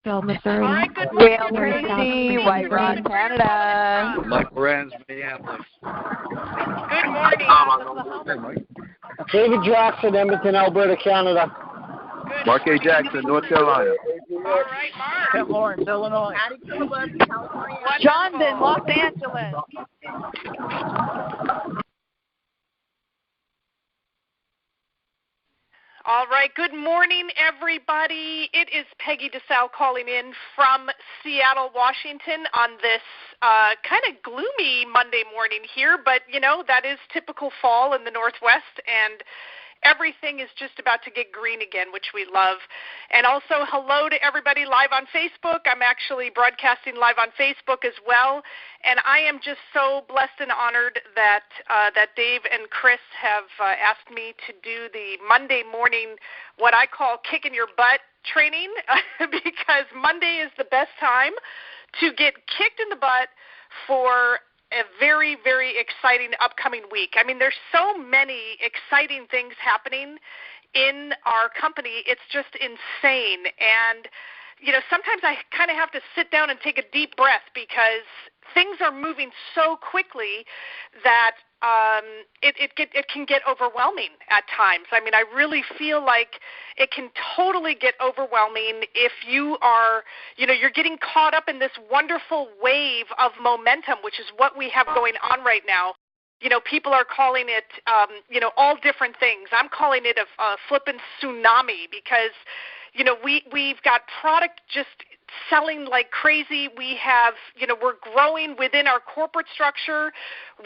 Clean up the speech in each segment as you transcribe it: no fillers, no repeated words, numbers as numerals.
Bill, Missouri. All right, good Gail morning. Tracy, White Rock, Canada. Mike Lorenz, Minneapolis. Good morning. David Jackson, Edmonton, Alberta, Canada. Good Mark A. morning. Jackson, North Carolina. All right, Mark. St. Lawrence, Illinois. Johnson, Los Angeles. All right, good morning, everybody. It is Peggy Disalle calling in from Seattle, Washington on this kind of gloomy Monday morning here, but, you know, that is typical fall in the Northwest, and everything is just about to get green again, which we love. And also, hello to everybody live on Facebook. I'm actually broadcasting live on Facebook as well. And I am just so blessed and honored that Dave and Chris have asked me to do the Monday morning, what I call kicking your butt training, because Monday is the best time to get kicked in the butt for a very, very exciting upcoming week. I mean, there's so many exciting things happening in our company. It's just insane. And, you know, sometimes I kind of have to sit down and take a deep breath because things are moving so quickly that it can get overwhelming at times. I mean, I really feel like it can totally get overwhelming if you are, you know, you're getting caught up in this wonderful wave of momentum, which is what we have going on right now. You know, people are calling it, you know, all different things. I'm calling it a flippin' tsunami because, you know, we've got product just selling like crazy. We have, you know, we're growing within our corporate structure.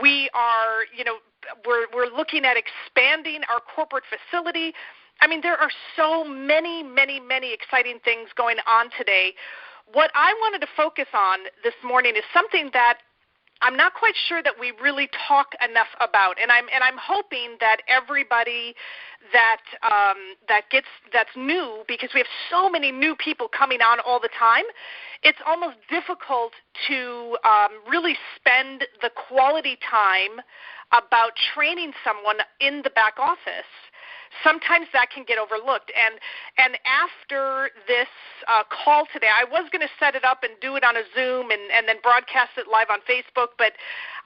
We are, you know, we're looking at expanding our corporate facility. I mean, there are so many, many, many exciting things going on today. What I wanted to focus on this morning is something that I'm not quite sure that we really talk enough about, and I'm hoping that everybody that's new, because we have so many new people coming on all the time, it's almost difficult to really spend the quality time about training someone in the back office. Sometimes that can get overlooked. And after this call today, I was going to set it up and do it on a Zoom and then broadcast it live on Facebook, but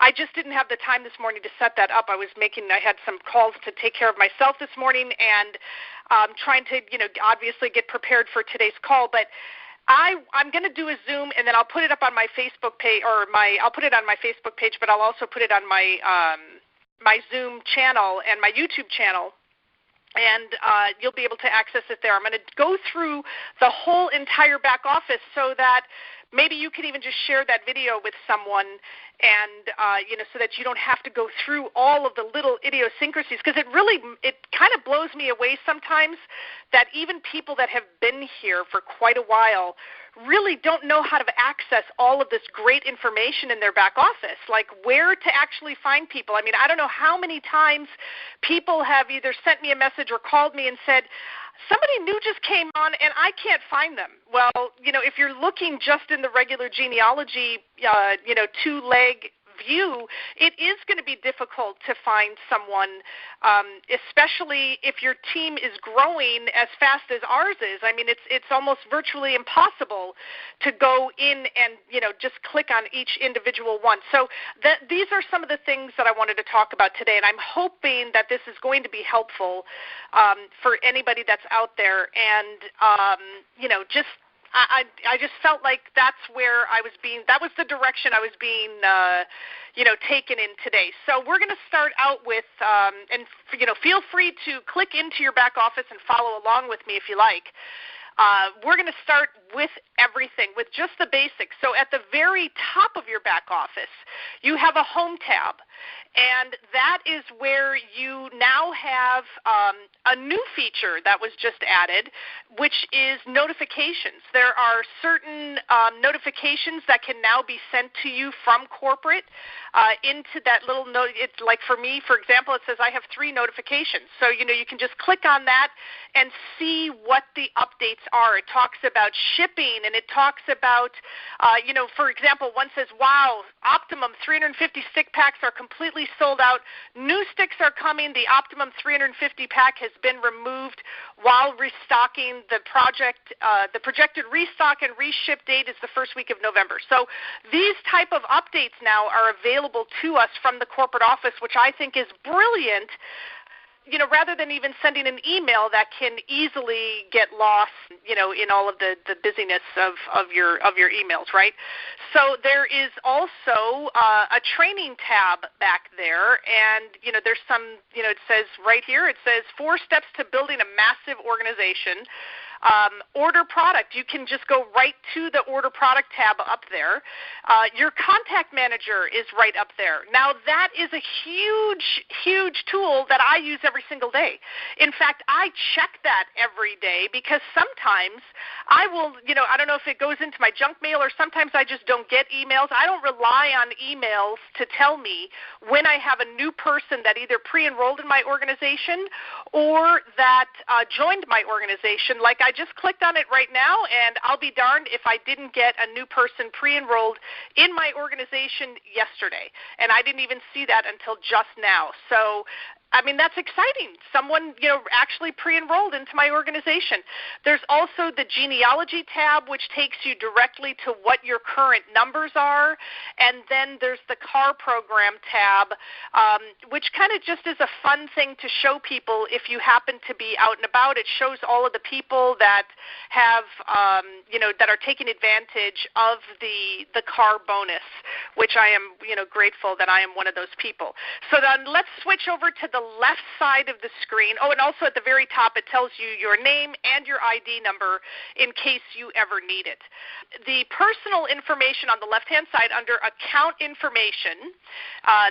I just didn't have the time this morning to set that up. I had some calls to take care of myself this morning and trying to, you know, obviously get prepared for today's call. But I'm going to do a Zoom, and then I'll put it up on my Facebook page, I'll put it on my Facebook page, but I'll also put it on my my Zoom channel and my YouTube channel. And you'll be able to access it there. I'm going to go through the whole entire back office so that maybe you can even just share that video with someone and, you know, so that you don't have to go through all of the little idiosyncrasies, because it kind of blows me away sometimes that even people that have been here for quite a while really don't know how to access all of this great information in their back office, like where to actually find people. I mean, I don't know how many times people have either sent me a message or called me and said, somebody new just came on and I can't find them. Well, you know, if you're looking just in the regular genealogy, you know, two-leg view, it is going to be difficult to find someone, especially if your team is growing as fast as ours is. I mean, it's almost virtually impossible to go in and, you know, just click on each individual one. So these are some of the things that I wanted to talk about today, and I'm hoping that this is going to be helpful for anybody that's out there. And, you know, just I just felt like that was the direction I was being, you know, taken in today. So we're going to start out with, and, you know, feel free to click into your back office and follow along with me if you like. We're going to start with everything, with just the basics. So at the very top of your back office, you have a home tab. And that is where you now have a new feature that was just added, which is notifications. There are certain notifications that can now be sent to you from corporate into that little note. It's like for me, for example, it says I have 3 notifications. So, you know, you can just click on that and see what the updates are. It talks about shipping, and it talks about, you know, for example, one says, wow, Optimum 350 stick packs are complete. completely sold out. New sticks are coming. The Optimum 350 pack has been removed while restocking. The projected restock and reship date is the first week of November. So these type of updates now are available to us from the corporate office, which I think is brilliant. Rather than even sending an email that can easily get lost, in all of the busyness of your emails, right? So there is also a training tab back there, and, there's some, it says right here, it says 4 steps to building a massive organization. Order product. You can just go right to the order product tab up there. Your contact manager is right up there. Now, that is a huge, huge tool that I use every single day. In fact, I check that every day because sometimes I will, I don't know if it goes into my junk mail or sometimes I just don't get emails. I don't rely on emails to tell me when I have a new person that either pre-enrolled in my organization or that joined my organization. Like I just clicked on it right now, and I'll be darned if I didn't get a new person pre-enrolled in my organization yesterday, and I didn't even see that until just now. So that's exciting. Someone, actually pre-enrolled into my organization. There's also the genealogy tab, which takes you directly to what your current numbers are. And then there's the car program tab, which kind of just is a fun thing to show people if you happen to be out and about. It shows all of the people that have, that are taking advantage of the car bonus, which I am, grateful that I am one of those people. So then let's switch over to the left side of the screen. Oh, and also at the very top, it tells you your name and your ID number in case you ever need it. The personal information on the left-hand side under account information,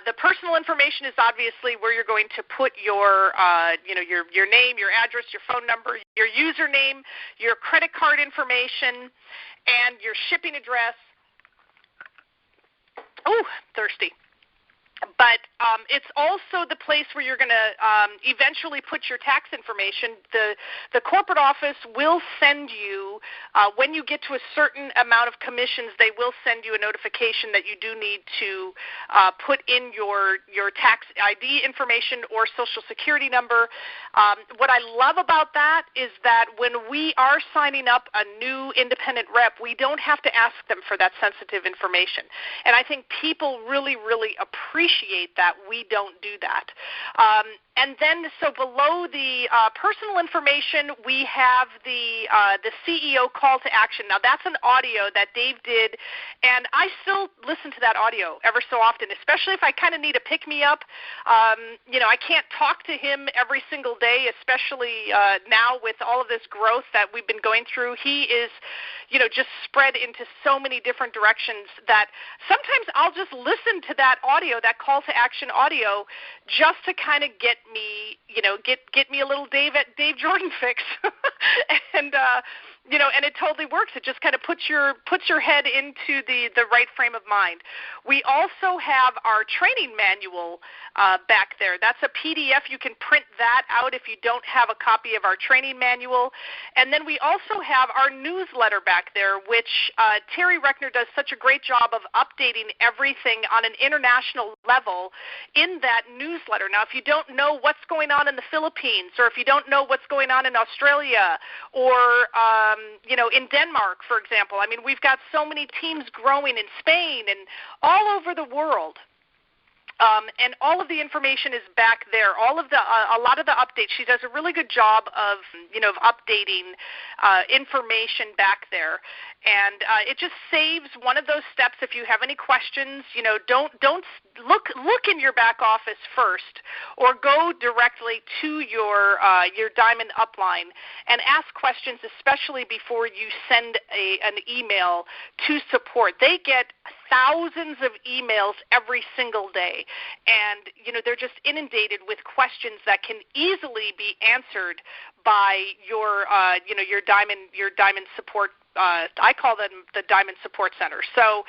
the personal information is obviously where you're going to put your, your name, your address, your phone number, your username, your credit card information, and your shipping address. Oh, thirsty. But it's also the place where you're going to eventually put your tax information. The corporate office will send you, when you get to a certain amount of commissions, they will send you a notification that you do need to put in your tax ID information or Social Security number. What I love about that is that when we are signing up a new independent rep, we don't have to ask them for that sensitive information. And I think people really, really appreciate that we don't do that. And then, so below the personal information, we have the CEO call to action. Now, that's an audio that Dave did, and I still listen to that audio ever so often, especially if I kind of need a pick-me-up. I can't talk to him every single day, especially now with all of this growth that we've been going through. He is, just spread into so many different directions that sometimes I'll just listen to that audio, that call to action audio, just to kind of get me, get me a little Dave Jordan fix. And and it totally works. It just kind of puts your head into the right frame of mind. We also have our training manual back there. That's a PDF. You can print that out if you don't have a copy of our training manual. And then we also have our newsletter back there, which Terry Reckner does such a great job of updating everything on an international level in that newsletter. Now, if you don't know what's going on in the Philippines, or if you don't know what's going on in Australia, or in Denmark, for example. We've got so many teams growing in Spain and all over the world. And all of the information is back there. A lot of the updates. She does a really good job of updating information back there, and it just saves one of those steps. If you have any questions, don't look in your back office first, or go directly to your Diamond upline and ask questions, especially before you send an email to support. They get thousands of emails every single day, and they're just inundated with questions that can easily be answered by your Diamond support. I call them the Diamond Support Center. So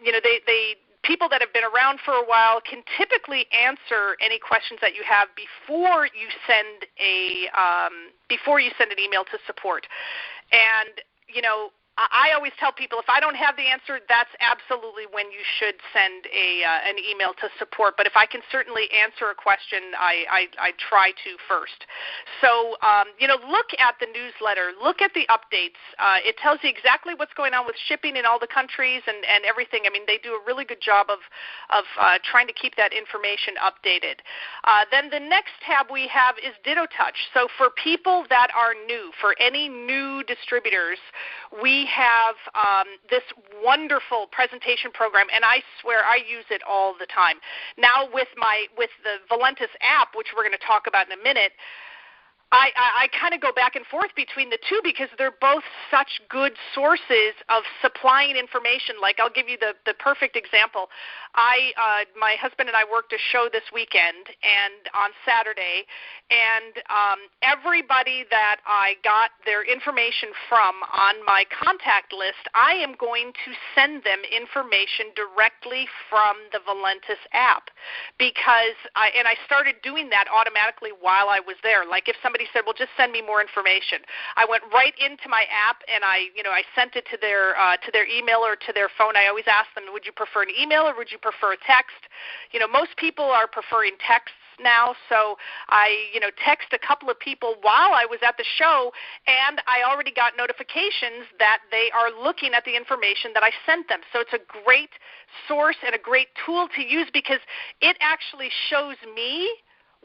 they people that have been around for a while can typically answer any questions that you have before you send an email to support. And I always tell people if I don't have the answer, that's absolutely when you should send an email to support. But if I can certainly answer a question, I try to first. So, look at the newsletter. Look at the updates. It tells you exactly what's going on with shipping in all the countries and everything. I mean, they do a really good job of trying to keep that information updated. Then the next tab we have is Ditto Touch. So for people that are new, for any new distributors, we have this wonderful presentation program, and I swear I use it all the time. Now with the Valentus app, which we're going to talk about in a minute, I kind of go back and forth between the two because they're both such good sources of supplying information. Like I'll give you the perfect example. My husband and I worked a show this weekend and on Saturday, and everybody that I got their information from on my contact list, I am going to send them information directly from the Valentus app because I started doing that automatically while I was there. Like if somebody said, well, just send me more information, I went right into my app and I sent it to their email or to their phone. I always ask them, would you prefer an email or would you prefer a text? Most people are preferring texts now, so I text a couple of people while I was at the show, and I already got notifications that they are looking at the information that I sent them. So it's a great source and a great tool to use because it actually shows me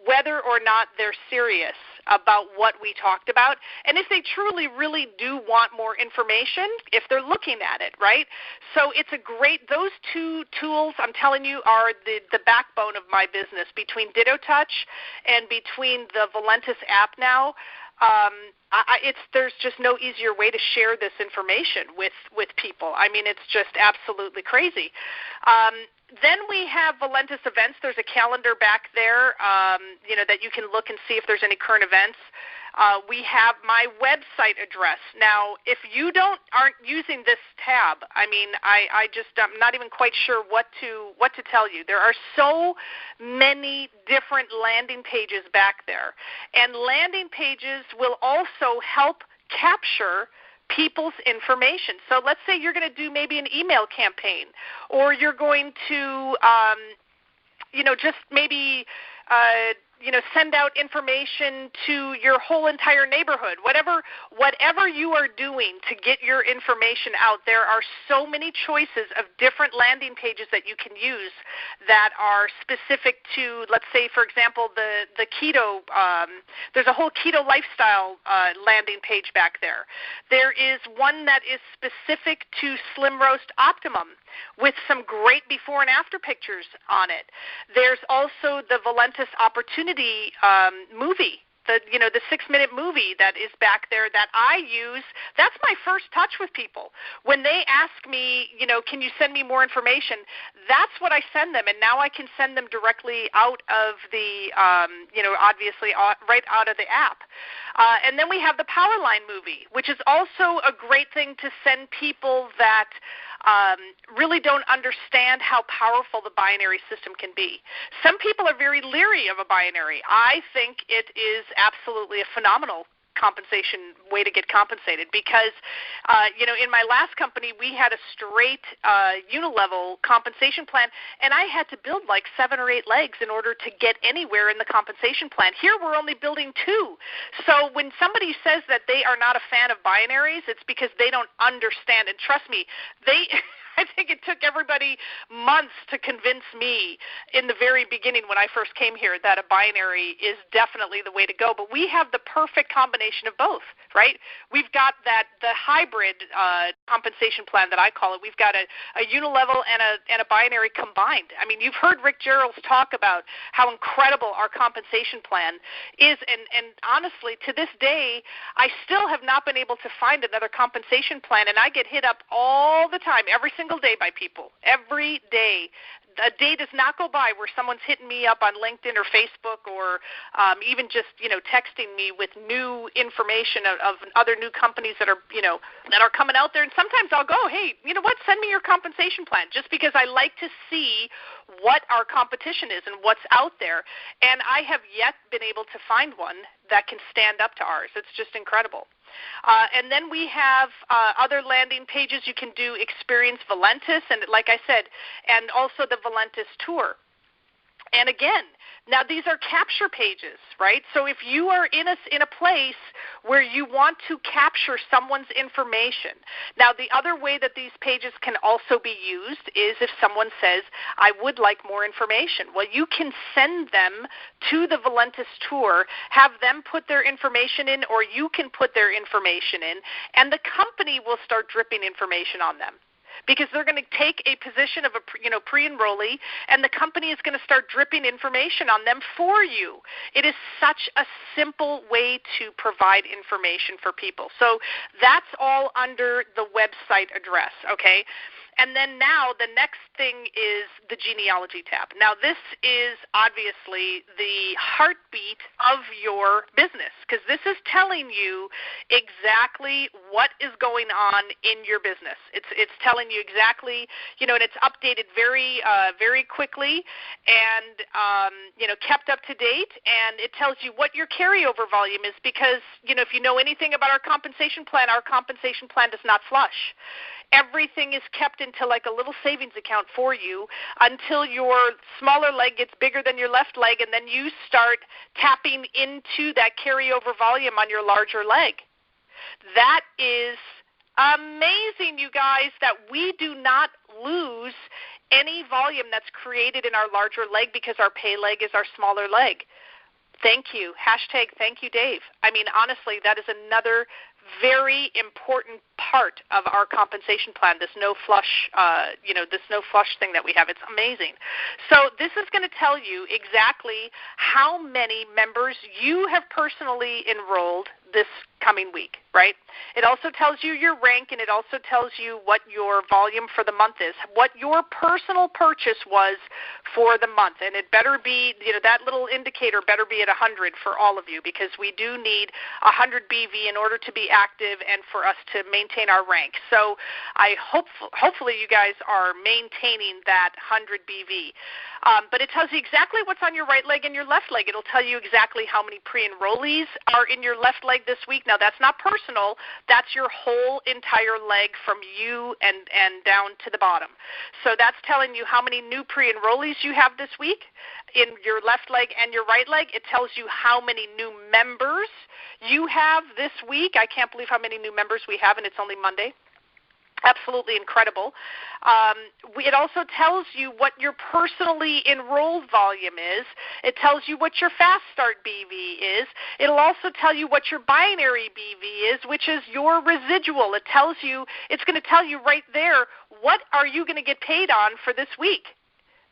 whether or not they're serious about what we talked about, and if they truly, really do want more information, if they're looking at it, right? So it's those two tools, I'm telling you, are the backbone of my business. Between Ditto Touch and between the Valentus app now, there's just no easier way to share this information with people. I mean, it's just absolutely crazy. Then we have Valentus events. There's a calendar back there, that you can look and see if there's any current events. We have my website address. Now, if you aren't using this tab, I mean, I'm not even quite sure what to tell you. There are so many different landing pages back there, and landing pages will also help capture people's information. So let's say you're going to do maybe an email campaign, or you're going to, just maybe, send out information to your whole entire neighborhood. Whatever you are doing to get your information out, there are so many choices of different landing pages that you can use that are specific to, let's say, for example, the keto. There's a whole keto lifestyle landing page back there. There is one that is specific to Slim Roast Optimum with some great before and after pictures on it. There's also the Valentus Opportunity movie, the 6-minute movie that is back there that I use. That's my first touch with people. When they ask me, can you send me more information, that's what I send them, and now I can send them directly out of the, obviously right out of the app. And then we have the Powerline movie, which is also a great thing to send people that really don't understand how powerful the binary system can be. Some people are very leery of a binary. I think it is absolutely a phenomenal way to get compensated because, in my last company, we had a straight unilevel compensation plan, and I had to build like 7 or 8 legs in order to get anywhere in the compensation plan. Here we're only building 2. So when somebody says that they are not a fan of binaries, it's because they don't understand. And trust me, I think it took everybody months to convince me in the very beginning when I first came here that a binary is definitely the way to go. But we have the perfect combination of both, right? We've got the hybrid compensation plan that I call it. We've got a unilevel and a binary combined. I mean, you've heard Rick Gerald's talk about how incredible our compensation plan is. And honestly, to this day, I still have not been able to find another compensation plan. And I get hit up all the time, every single day by people, every day. A day does not go by where someone's hitting me up on LinkedIn or Facebook or even just, texting me with new information of other new companies that are coming out there. And sometimes I'll go, hey, you know what, send me your compensation plan, just because I like to see what our competition is and what's out there. And I have yet been able to find one that can stand up to ours. It's just incredible. And then we have other landing pages. You can do Experience Valentus, and like I said, and also the Valentus Tour. And again, now these are capture pages, right? So if you are in a place where you want to capture someone's information, now the other way that these pages can also be used is if someone says, I would like more information. Well, you can send them to the Valentus Tour, have them put their information in, or you can put their information in, and the company will start dripping information on them. Because they're going to take a position of a pre-enrollee, and the company is going to start dripping information on them for you. It is such a simple way to provide information for people. So that's all under the website address, okay? And then now the next thing is the genealogy tab. Now this is obviously the heartbeat of your business, because this is telling you exactly what is going on in your business. It's telling you exactly, and it's updated very quickly and kept up to date, and it tells you what your carryover volume is, because if you know anything about our compensation plan does not flush. Everything is kept into like a little savings account for you until your smaller leg gets bigger than your left leg, and then you start tapping into that carryover volume on your larger leg. That is amazing, you guys, that we do not lose any volume that's created in our larger leg because our pay leg is our smaller leg. Thank you. Hashtag thank you, Dave. I mean, honestly, that is another very important part of our compensation plan, this no flush thing that we have. It's amazing. So this is going to tell you exactly how many members you have personally enrolled this coming week, right? It also tells you your rank, and it also tells you what your volume for the month is, what your personal purchase was for the month. And it better be, that little indicator better be at 100 for all of you, because we do need 100 BV in order to be active and for us to maintain our rank. So hopefully you guys are maintaining that 100 BV. But it tells you exactly what's on your right leg and your left leg. It'll tell you exactly how many pre-enrollees are in your left leg this week. Now, that's not personal. That's your whole entire leg from you and down to the bottom. So that's telling you how many new pre-enrollees you have this week in your left leg and your right leg. It tells you how many new members you have this week. I can't believe how many new members we have, and it's only Monday. Absolutely incredible. It also tells you what your personally enrolled volume is. It tells you what your fast start BV is. It'll also tell you what your binary BV is, which is your residual. It's going to tell you right there, what are you going to get paid on for this week?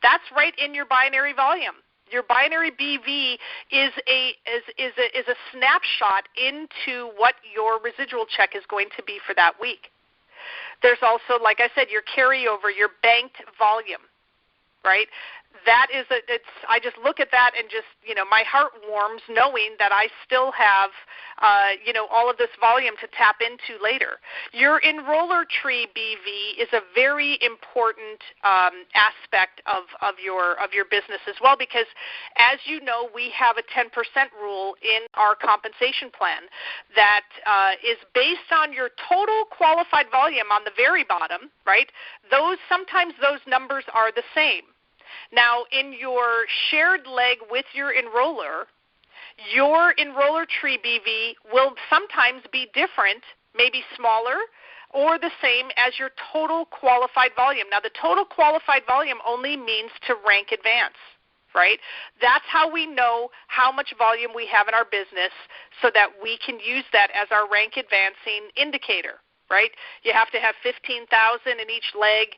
That's right in your binary volume. Your binary BV is a snapshot into what your residual check is going to be for that week. There's also, like I said, your carryover, your banked volume, right? That is I just look at that and just, my heart warms knowing that I still have, all of this volume to tap into later. Your enroller tree BV is a very important aspect of your business as well, because as you know, we have a 10% rule in our compensation plan that is based on your total qualified volume on the very bottom, right? Sometimes those numbers are the same. Now, in your shared leg with your enroller tree BV will sometimes be different, maybe smaller, or the same as your total qualified volume. Now, the total qualified volume only means to rank advance, right? That's how we know how much volume we have in our business, so that we can use that as our rank advancing indicator, right? You have to have 15,000 in each leg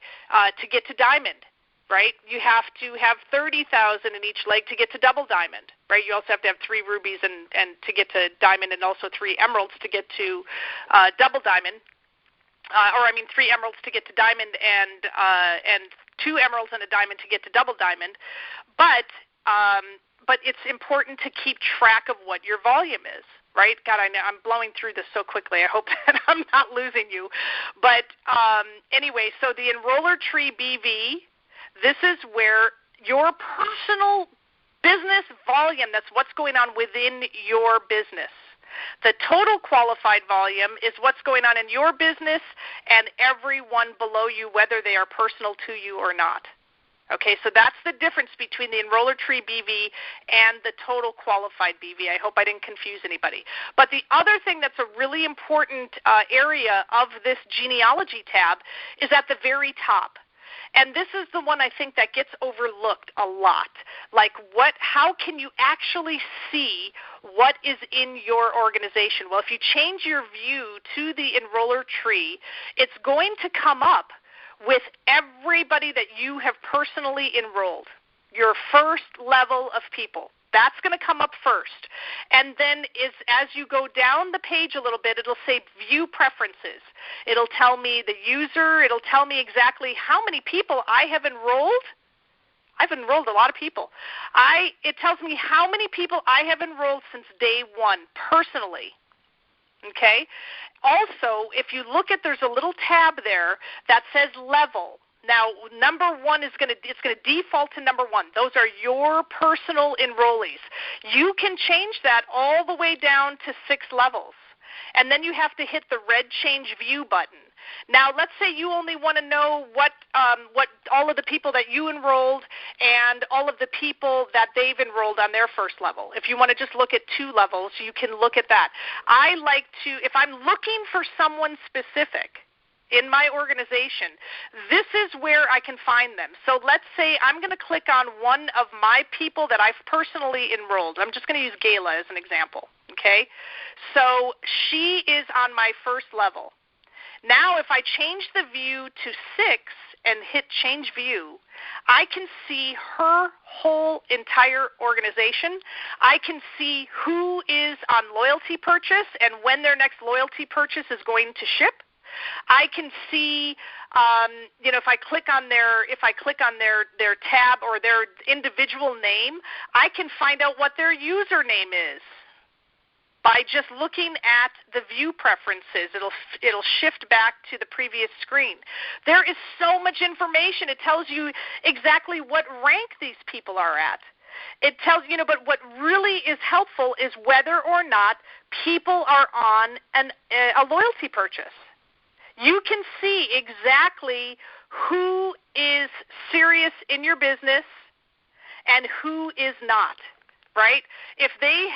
to get to diamond. Right? You have to have 30,000 in each leg to get to double diamond, right? You also have to have 3 rubies and to get to diamond, and also 3 emeralds to get to double diamond. 3 emeralds to get to diamond, and 2 emeralds and a diamond to get to double diamond. But it's important to keep track of what your volume is. Right? God, I know I'm blowing through this so quickly. I hope that I'm not losing you. But anyway, so the enroller tree BV, this is where your personal business volume, that's what's going on within your business. The total qualified volume is what's going on in your business and everyone below you, whether they are personal to you or not. Okay, so that's the difference between the enroller tree BV and the total qualified BV. I hope I didn't confuse anybody. But the other thing that's a really important area of this genealogy tab is at the very top. And this is the one I think that gets overlooked a lot. Like how can you actually see what is in your organization? Well, if you change your view to the enroller tree, it's going to come up with everybody that you have personally enrolled, your first level of people. That's going to come up first. And then as you go down the page a little bit, it'll say View Preferences. It'll tell me the user. It'll tell me exactly how many people I have enrolled. I've enrolled a lot of people. It tells me how many people I have enrolled since day one personally. Okay? Also, if you look at, there's a little tab there that says level. Now, number one it's going to default to number one. Those are your personal enrollees. You can change that all the way down to 6 levels. And then you have to hit the red Change View button. Now, let's say you only want to know what all of the people that you enrolled and all of the people that they've enrolled on their first level. If you want to just look at 2 levels, you can look at that. I like to, if I'm looking for someone specific in my organization, this is where I can find them. So let's say I'm going to click on one of my people that I've personally enrolled. I'm just going to use Gayla as an example. Okay? So she is on my first level. Now, if I change the view to 6 and hit Change View, I can see her whole entire organization. I can see who is on loyalty purchase and when their next loyalty purchase is going to ship. I can see, if I click on their tab or their individual name, I can find out what their username is. By just looking at the view preferences, it'll shift back to the previous screen. There is so much information. It tells you exactly what rank these people are at. It tells but what really is helpful is whether or not people are on a loyalty purchase. You can see exactly who is serious in your business and who is not. Right? If they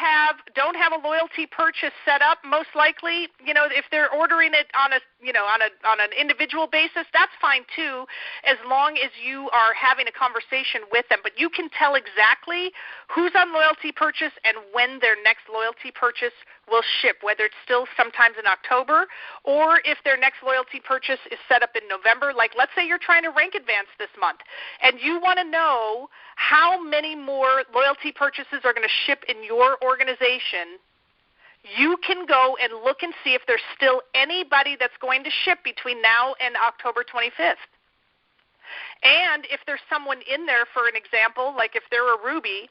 don't have a loyalty purchase set up, most likely, if they're ordering it on an individual basis, that's fine too, as long as you are having a conversation with them. But you can tell exactly who's on loyalty purchase and when their next loyalty purchase will ship, whether it's still sometimes in October or if their next loyalty purchase is set up in November. Like, let's say you're trying to rank advance this month and you want to know how many more loyalty purchases are going to ship in your organization. You can go and look and see if there's still anybody that's going to ship between now and October 25th. And if there's someone in there, for an example, like if they're a Ruby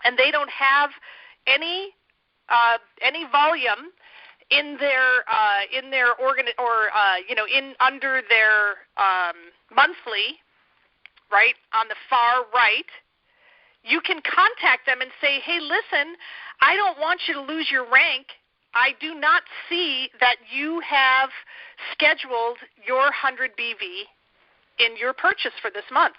and they don't have any volume in their under their monthly, right, on the far right, you can contact them and say, hey, listen, I don't want you to lose your rank. I do not see that you have scheduled your 100 BV in your purchase for this month.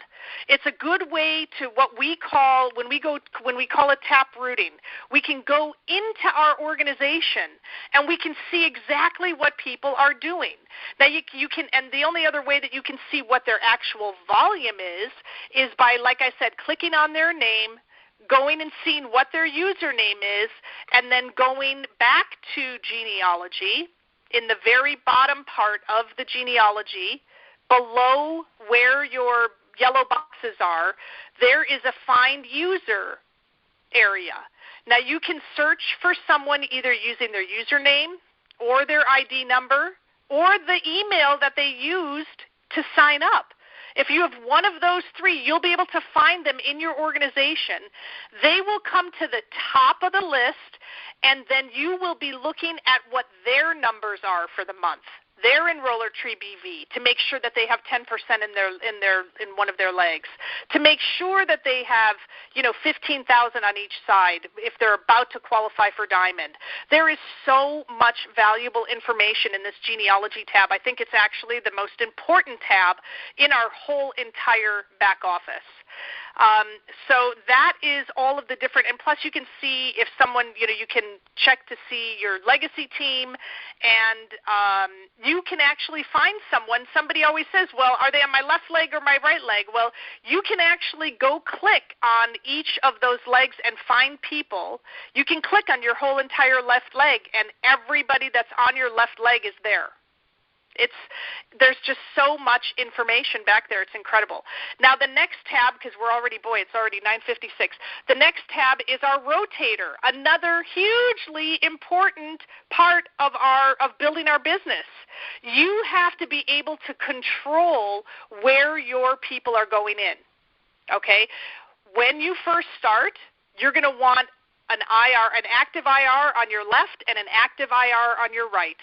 It's a good way to what we call, when we call it tap rooting, we can go into our organization and we can see exactly what people are doing. Now you can, and the only other way that you can see what their actual volume is by, like I said, clicking on their name, going and seeing what their username is, and then going back to genealogy in the very bottom part of the genealogy. Below where your yellow boxes are, there is a Find User area. Now you can search for someone either using their username or their ID number or the email that they used to sign up. If you have one of those 3, you'll be able to find them in your organization. They will come to the top of the list, and then you will be looking at what their numbers are for the month. their enroller tree BV to make sure that they have 10% in one of their legs, to make sure that they have 15,000 on each side if they're about to qualify for diamond. There is so much valuable information in this genealogy tab. I think it's actually the most important tab in our whole entire back office. So that is all of the different, and plus you can see if someone, you can check to see your legacy team, and you can actually find someone. Somebody always says, well, are they on my left leg or my right leg? Well, you can actually go click on each of those legs and find people. You can click on your whole entire left leg, and everybody that's on your left leg is there. There's just so much information back there. It's incredible. Now the next tab, because it's already 9:56. The next tab is our rotator, another hugely important part of building our business. You have to be able to control where your people are going in. Okay? When you first start, you're going to want an active IR on your left and an active IR on your right,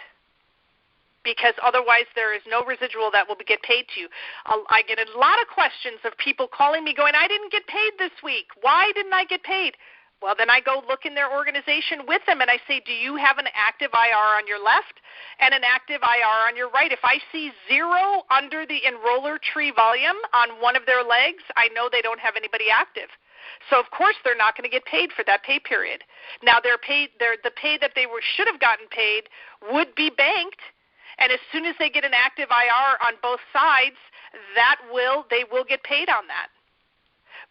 because otherwise there is no residual that will get paid to you. I get a lot of questions of people calling me going, I didn't get paid this week. Why didn't I get paid? Well, then I go look in their organization with them, and I say, do you have an active IR on your left and an active IR on your right? If I see 0 under the enroller tree volume on one of their legs, I know they don't have anybody active. So, of course, they're not going to get paid for that pay period. Now, the pay that they should have gotten paid would be banked. And as soon as they get an active IR on both sides, they will get paid on that.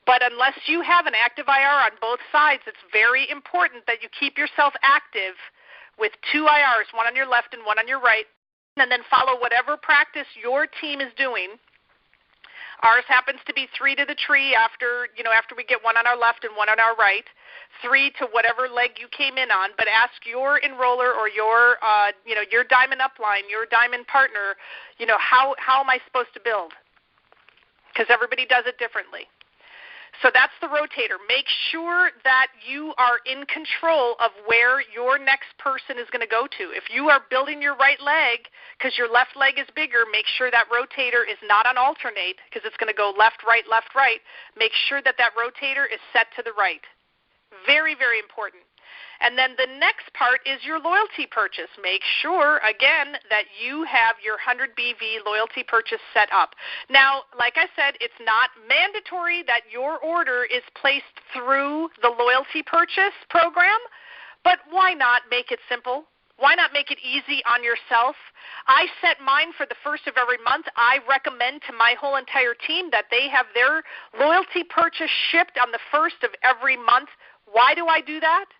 But unless you have an active IR on both sides, it's very important that you keep yourself active with 2 IRs, one on your left and one on your right, and then follow whatever practice your team is doing. Ours happens to be 3 to the tree after we get one on our left and one on our right, 3 to whatever leg you came in on, but ask your enroller or your diamond upline, your diamond partner, how am I supposed to build? Because everybody does it differently. So that's the rotator. Make sure that you are in control of where your next person is going to go to. If you are building your right leg because your left leg is bigger, make sure that rotator is not on alternate because it's going to go left, right, left, right. Make sure that rotator is set to the right. Very, very important. And then the next part is your loyalty purchase. Make sure, again, that you have your 100 BV loyalty purchase set up. Now, like I said, it's not mandatory that your order is placed through the loyalty purchase program, but why not make it simple? Why not make it easy on yourself? I set mine for the first of every month. I recommend to my whole entire team that they have their loyalty purchase shipped on the first of every month. Why do I do that?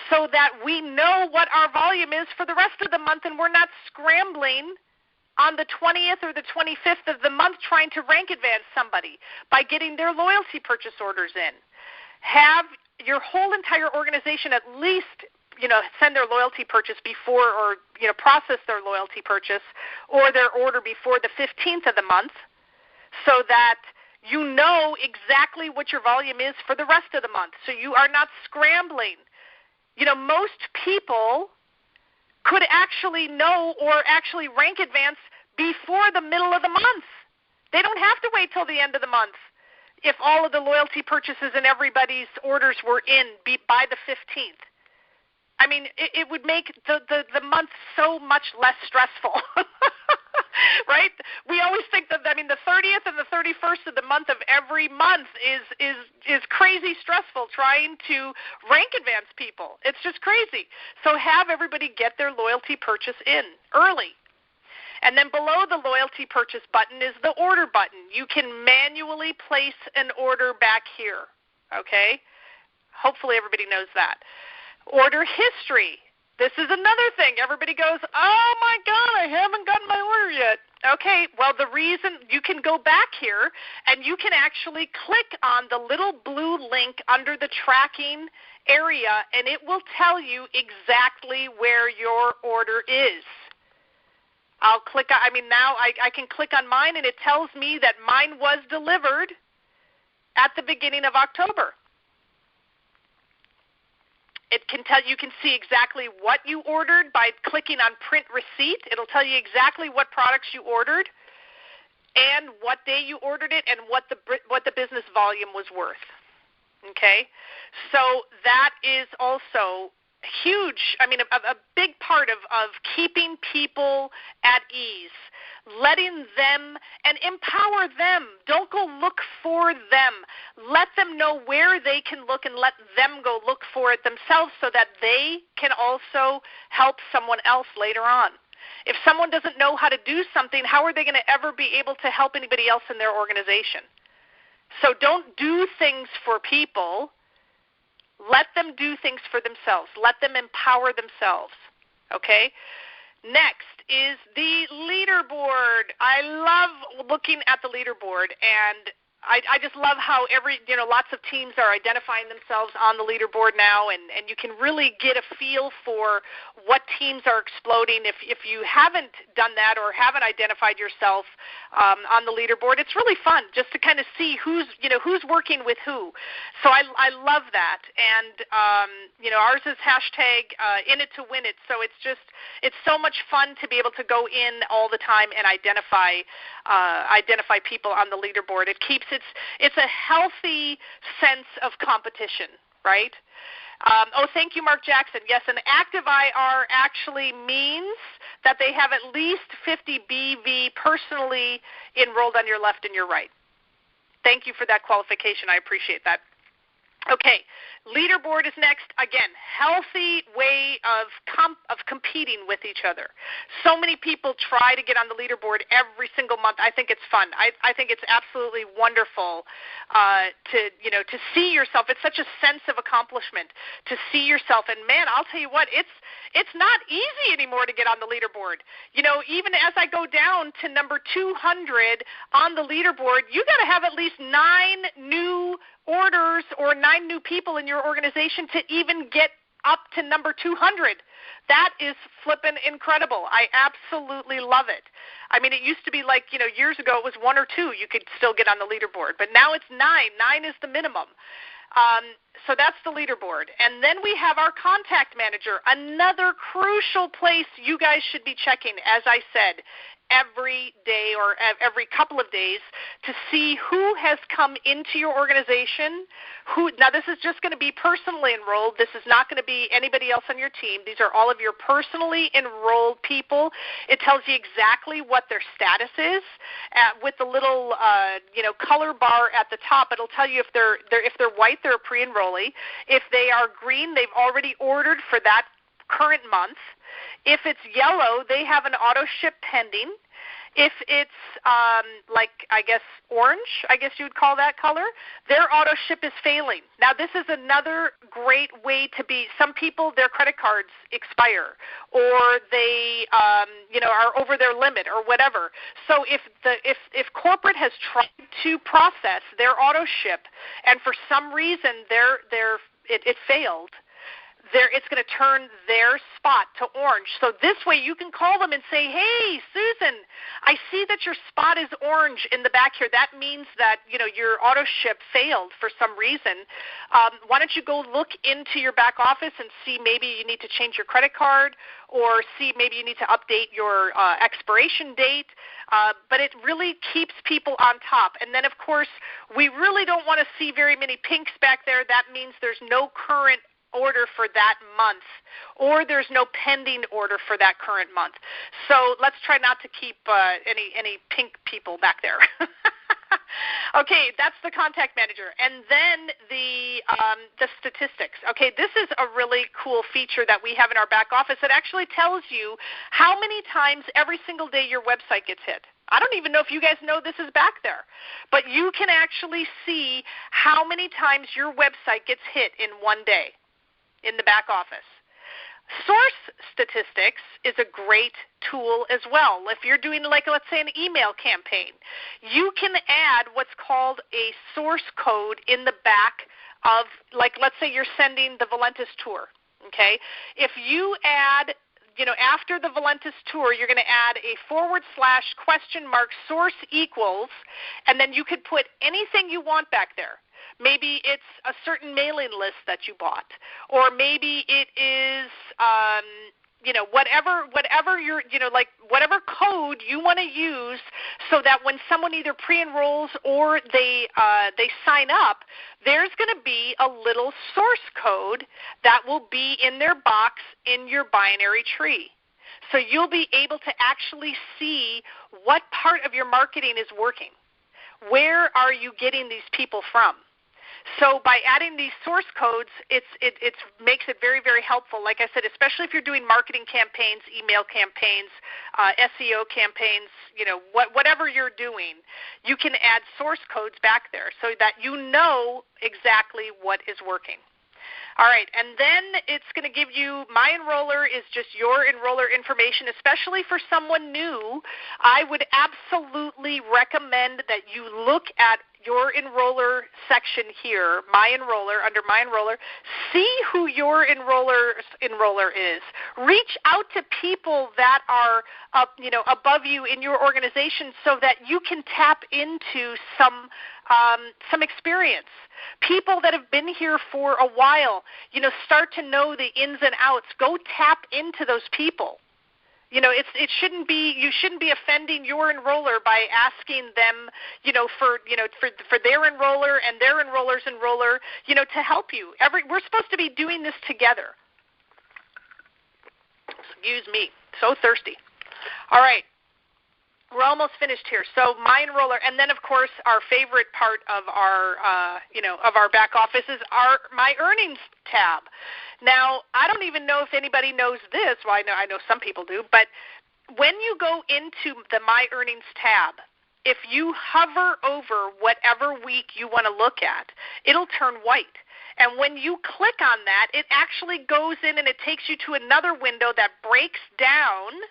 So that we know what our volume is for the rest of the month, and we're not scrambling on the 20th or the 25th of the month trying to rank advance somebody by getting their loyalty purchase orders in. Have your whole entire organization at least, send their loyalty purchase before or, process their loyalty purchase or their order before the 15th of the month so that you know exactly what your volume is for the rest of the month. So you are not scrambling. Most people could actually know or actually rank advance before the middle of the month. They don't have to wait till the end of the month if all of the loyalty purchases and everybody's orders were in by the 15th. I mean, it would make the month so much less stressful, right? We always think that, the 30th and the 31st of the month of every month is crazy stressful trying to rank advance people. It's just crazy. So have everybody get their loyalty purchase in early. And then below the loyalty purchase button is the order button. You can manually place an order back here, okay? Hopefully everybody knows that. Order history. This is another thing. Everybody goes, oh, my God, I haven't gotten my order yet. Okay, well, the reason you can go back here and you can actually click on the little blue link under the tracking area, and it will tell you exactly where your order is. I'll click on, now I can click on mine, and it tells me that mine was delivered at the beginning of October. You can see exactly what you ordered by clicking on print receipt. It'll tell you exactly what products you ordered and what day you ordered it and what the business volume was worth. Okay? So that is also huge, a big part of keeping people at ease, letting them and empower them. Don't go look for them. Let them know where they can look and let them go look for it themselves so that they can also help someone else later on. If someone doesn't know how to do something, how are they going to ever be able to help anybody else in their organization? So don't do things for people. Let them do things for themselves. Let them empower themselves, okay? Next is the leaderboard. I love looking at the leaderboard, and I just love how lots of teams are identifying themselves on the leaderboard now, and you can really get a feel for what teams are exploding. If you haven't done that or haven't identified yourself on the leaderboard, it's really fun just to kind of see who's working with who. So I love that, and ours is hashtag in it to win it. So it's so much fun to be able to go in all the time and identify people on the leaderboard. It's a healthy sense of competition, right? Thank you, Mark Jackson. Yes, an active IR actually means that they have at least 50 BV personally enrolled on your left and your right. Thank you for that qualification. I appreciate that. Okay, leaderboard is next. Again, healthy way of competing with each other. So many people try to get on the leaderboard every single month. I think it's fun. I think it's absolutely wonderful to see yourself. It's such a sense of accomplishment to see yourself. And man, I'll tell you what, it's not easy anymore to get on the leaderboard. Even as I go down to number 200 on the leaderboard, you got to have at least 9 new orders or 9 new people in your organization to even get up to number 200. That is flippin' incredible. I absolutely love it. It used to be like, years ago it was 1 or 2 you could still get on the leaderboard, but now it's 9. 9 is the minimum. So that's the leaderboard. And then we have our contact manager, another crucial place you guys should be checking, as I said, every day or every couple of days to see who has come into your organization. Now, this is just going to be personally enrolled. This is not going to be anybody else on your team. These are all of your personally enrolled people. It tells you exactly what their status is. With the little color bar at the top, it'll tell you if they're white, they're a pre-enrollee. If they are green, they've already ordered for that current month. If it's yellow, they have an auto ship pending. If it's orange, I guess you would call that color, their auto ship is failing. Now, this is another great way to be. Some people, their credit cards expire, or they are over their limit, or whatever. So if corporate has tried to process their auto ship, and for some reason it failed, it's going to turn their spot to orange. So this way you can call them and say, hey, Susan, I see that your spot is orange in the back here. That means that, your auto ship failed for some reason. Why don't you go look into your back office and see maybe you need to change your credit card, or see maybe you need to update your expiration date. But it really keeps people on top. And then, of course, we really don't want to see very many pinks back there. That means there's no current order for that month, or there's no pending order for that current month. So let's try not to keep any pink people back there. Okay, that's the contact manager. And then the statistics. Okay, this is a really cool feature that we have in our back office. It actually tells you how many times every single day your website gets hit. I don't even know if you guys know this is back there, but you can actually see how many times your website gets hit in one day in the back office. Source statistics is a great tool as well. If you're doing, let's say, an email campaign, you can add what's called a source code in the back of, let's say you're sending the Valentus tour, okay? If you add, after the Valentus tour, you're going to add a / source equals, and then you could put anything you want back there. Maybe it's a certain mailing list that you bought, or maybe it is, whatever your, like whatever code you want to use, so that when someone either pre-enrolls or they sign up, there's going to be a little source code that will be in their box in your binary tree. So you'll be able to actually see what part of your marketing is working. Where are you getting these people from? So by adding these source codes, it makes it very, very helpful. Like I said, especially if you're doing marketing campaigns, email campaigns, SEO campaigns, whatever you're doing, you can add source codes back there so that you know exactly what is working. All right, and then it's going to give you, My Enroller is just your enroller information, especially for someone new. I would absolutely recommend that you look at your enroller section here, My Enroller, under My Enroller. See who your enroller is. Reach out to people that are above you in your organization so that you can tap into some experience. People that have been here for a while, start to know the ins and outs. Go tap into those people. It shouldn't be, you shouldn't be offending your enroller by asking them, for their enroller and their enroller's enroller, to help you. We're supposed to be doing this together. Excuse me, so thirsty. All right. We're almost finished here. So My Enroller, and then of course our favorite part of our, of our back office is our My Earnings tab. Now, I don't even know if anybody knows this. Well, I know some people do, but when you go into the My Earnings tab, if you hover over whatever week you want to look at, it'll turn white. And when you click on that, it actually goes in and it takes you to another window that breaks down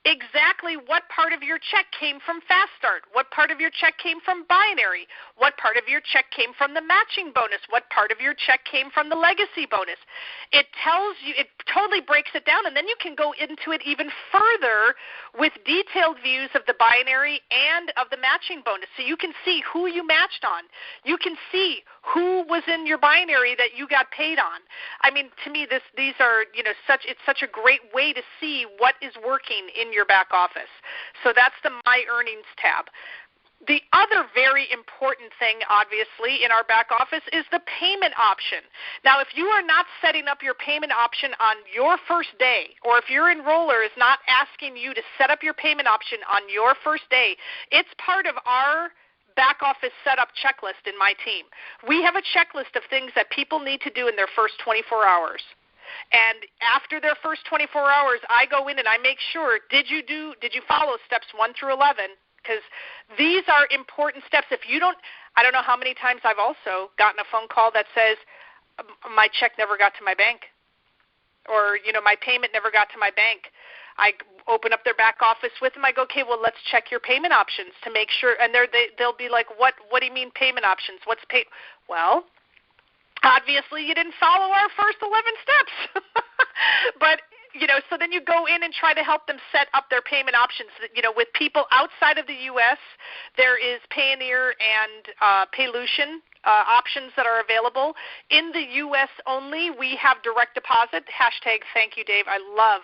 exactly what part of your check came from Fast Start, what part of your check came from Binary, what part of your check came from the matching bonus, what part of your check came from the legacy bonus. It tells you, it totally breaks it down, and then you can go into it even further with detailed views of the Binary and of the matching bonus. So you can see who you matched on. You can see who was in your Binary that you got paid on. I mean, to me, these are, it's such a great way to see what is working in your back office. So that's the My Earnings tab. The other very important thing, obviously, in our back office is the payment option. Now, if you are not setting up your payment option on your first day, or if your enroller is not asking you to set up your payment option on your first day, it's part of our back office setup checklist in my team. We have a checklist of things that people need to do in their first 24 hours. And after their first 24 hours, I go in and I make sure, did you follow steps 1 through 11? Because these are important steps. If you don't, I don't know how many times I've also gotten a phone call that says, my check never got to my bank, or, my payment never got to my bank. I open up their back office with them. I go, okay, well, let's check your payment options to make sure. And they'll be like, what do you mean payment options? What's pay? Well, obviously you didn't follow our first 11 steps. But, so then you go in and try to help them set up their payment options. With people outside of the U.S., there is Payoneer and Paylocian options that are available. In the U.S. only, we have direct deposit. #thank you, Dave. I love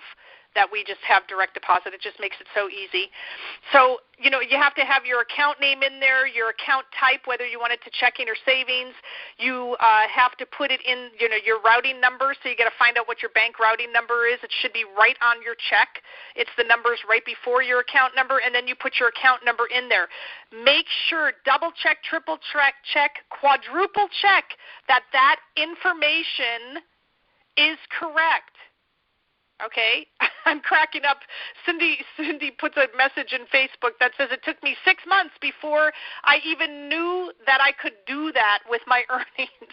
that we just have direct deposit. It just makes it so easy. So, you have to have your account name in there, your account type, whether you want it to checking or savings. You have to put it in, your routing number, so you got to find out what your bank routing number is. It should be right on your check. It's the numbers right before your account number, and then you put your account number in there. Make sure, double check, triple check, quadruple check that information is correct. Okay, I'm cracking up. Cindy puts a message in Facebook that says it took me 6 months before I even knew that I could do that with my earnings.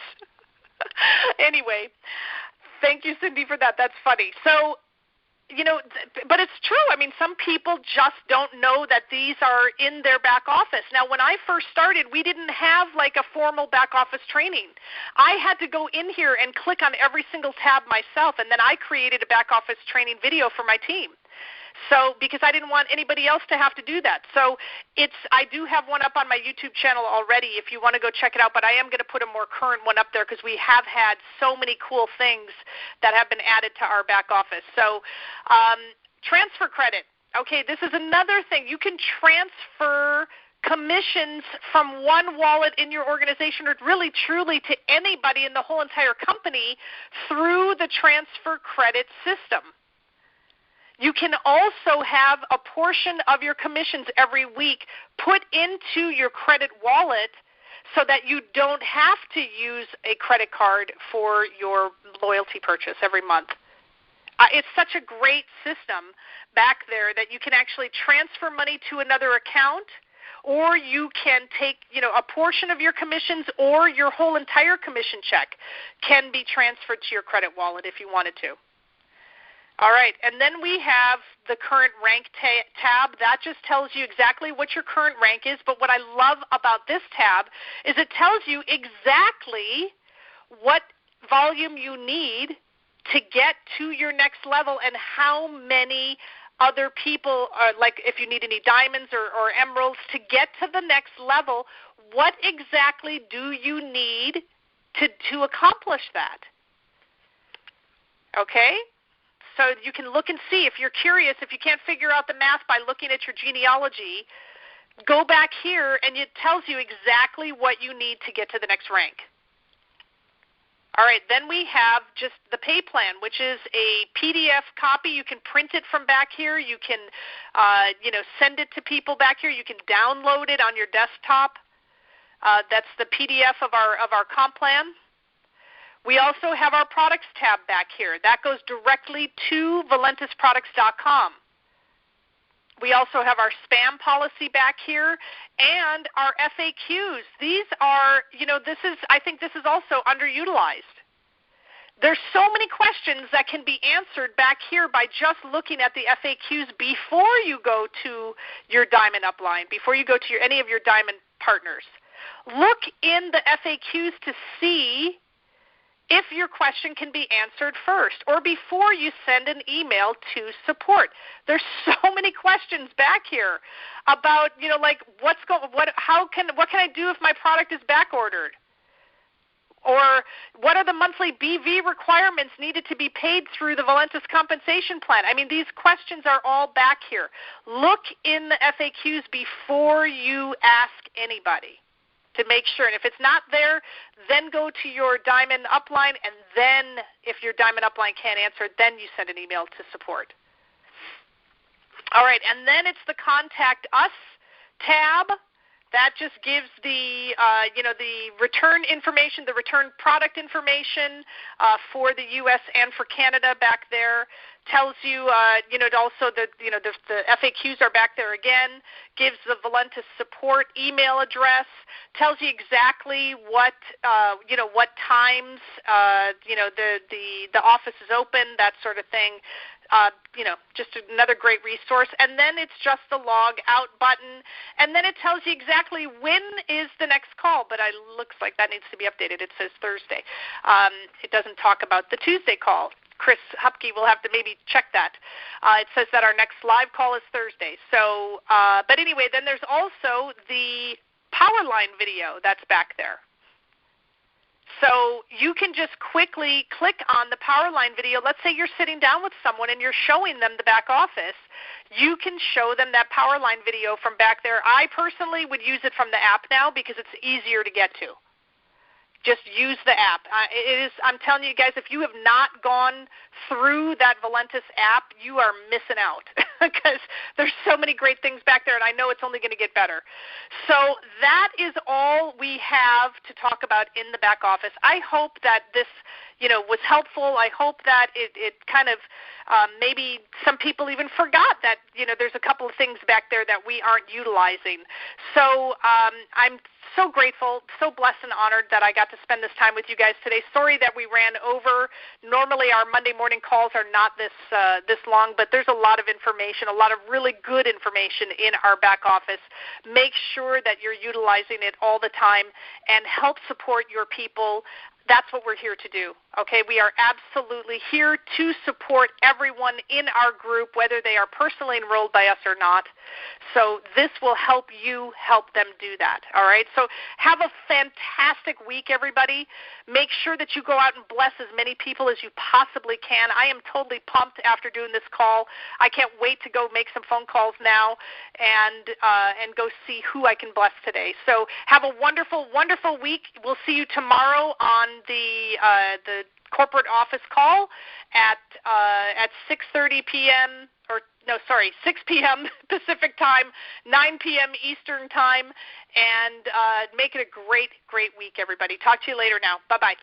Anyway, thank you, Cindy, for that. That's funny. So, but it's true. I mean, some people just don't know that these are in their back office. Now, when I first started, we didn't have like a formal back office training. I had to go in here and click on every single tab myself, and then I created a back office training video for my team. So because I didn't want anybody else to have to do that. So I do have one up on my YouTube channel already if you want to go check it out, but I am going to put a more current one up there because we have had so many cool things that have been added to our back office. So transfer credit. Okay, this is another thing. You can transfer commissions from one wallet in your organization or really truly to anybody in the whole entire company through the transfer credit system. You can also have a portion of your commissions every week put into your credit wallet so that you don't have to use a credit card for your loyalty purchase every month. It's such a great system back there that you can actually transfer money to another account, or you can take, a portion of your commissions or your whole entire commission check can be transferred to your credit wallet if you wanted to. All right, and then we have the current rank tab. That just tells you exactly what your current rank is, but what I love about this tab is it tells you exactly what volume you need to get to your next level and how many other people, like if you need any diamonds or emeralds to get to the next level, what exactly do you need to accomplish that? Okay? So you can look and see. If you're curious, if you can't figure out the math by looking at your genealogy, go back here and it tells you exactly what you need to get to the next rank. All right, then we have just the pay plan, which is a PDF copy. You can print it from back here. You can, send it to people back here. You can download it on your desktop. That's the PDF of our comp plan. We also have our products tab back here. That goes directly to valentusproducts.com. We also have our spam policy back here and our FAQs. These are, I think this is also underutilized. There's so many questions that can be answered back here by just looking at the FAQs before you go to your diamond upline, before you go to any of your diamond partners. Look in the FAQs to see if your question can be answered first or before you send an email to support. There's so many questions back here about, what can I do if my product is back ordered? Or what are the monthly BV requirements needed to be paid through the Valentus compensation plan? I mean, these questions are all back here. Look in the FAQs before you ask anybody to make sure. And if it's not there, then go to your diamond upline, and then if your diamond upline can't answer, then you send an email to support. All right, and then it's the Contact Us tab. That just gives the return information, the return product information for the U.S. and for Canada back there. Tells you, also the FAQs are back there again. Gives the Valentus support email address. Tells you exactly what times the office is open, that sort of thing. Just another great resource. And then it's just the log out button. And then it tells you exactly when is the next call. But it looks like that needs to be updated. It says Thursday. It doesn't talk about the Tuesday call. Chris Hupke will have to maybe check that. It says that our next live call is Thursday. So, but anyway, then there's also the Powerline video that's back there. So you can just quickly click on the Powerline video. Let's say you're sitting down with someone and you're showing them the back office. You can show them that Powerline video from back there. I personally would use it from the app now because it's easier to get to. Just use the app. I'm telling you guys, if you have not gone through that Valentus app, you are missing out because there's so many great things back there, and I know it's only going to get better. So that is all we have to talk about in the back office. I hope that this was helpful. I hope that it kind of maybe some people even forgot that there's a couple of things back there that we aren't utilizing. So I'm so grateful, so blessed and honored that I got to spend this time with you guys today. Sorry that we ran over. Normally our Monday morning calls are not this long, but there's a lot of information, a lot of really good information in our back office. Make sure that you're utilizing it all the time and help support your people. That's what we're here to do, okay? We are absolutely here to support everyone in our group, whether they are personally enrolled by us or not. So this will help you help them do that, all right? So have a fantastic week, everybody. Make sure that you go out and bless as many people as you possibly can. I am totally pumped after doing this call. I can't wait to go make some phone calls now and go see who I can bless today. So have a wonderful, wonderful week. We'll see you tomorrow on the corporate office call at 6:30 p.m. 6 p.m. Pacific time, 9 p.m. Eastern time, and make it a great, great week, everybody. Talk to you later now. Bye-bye.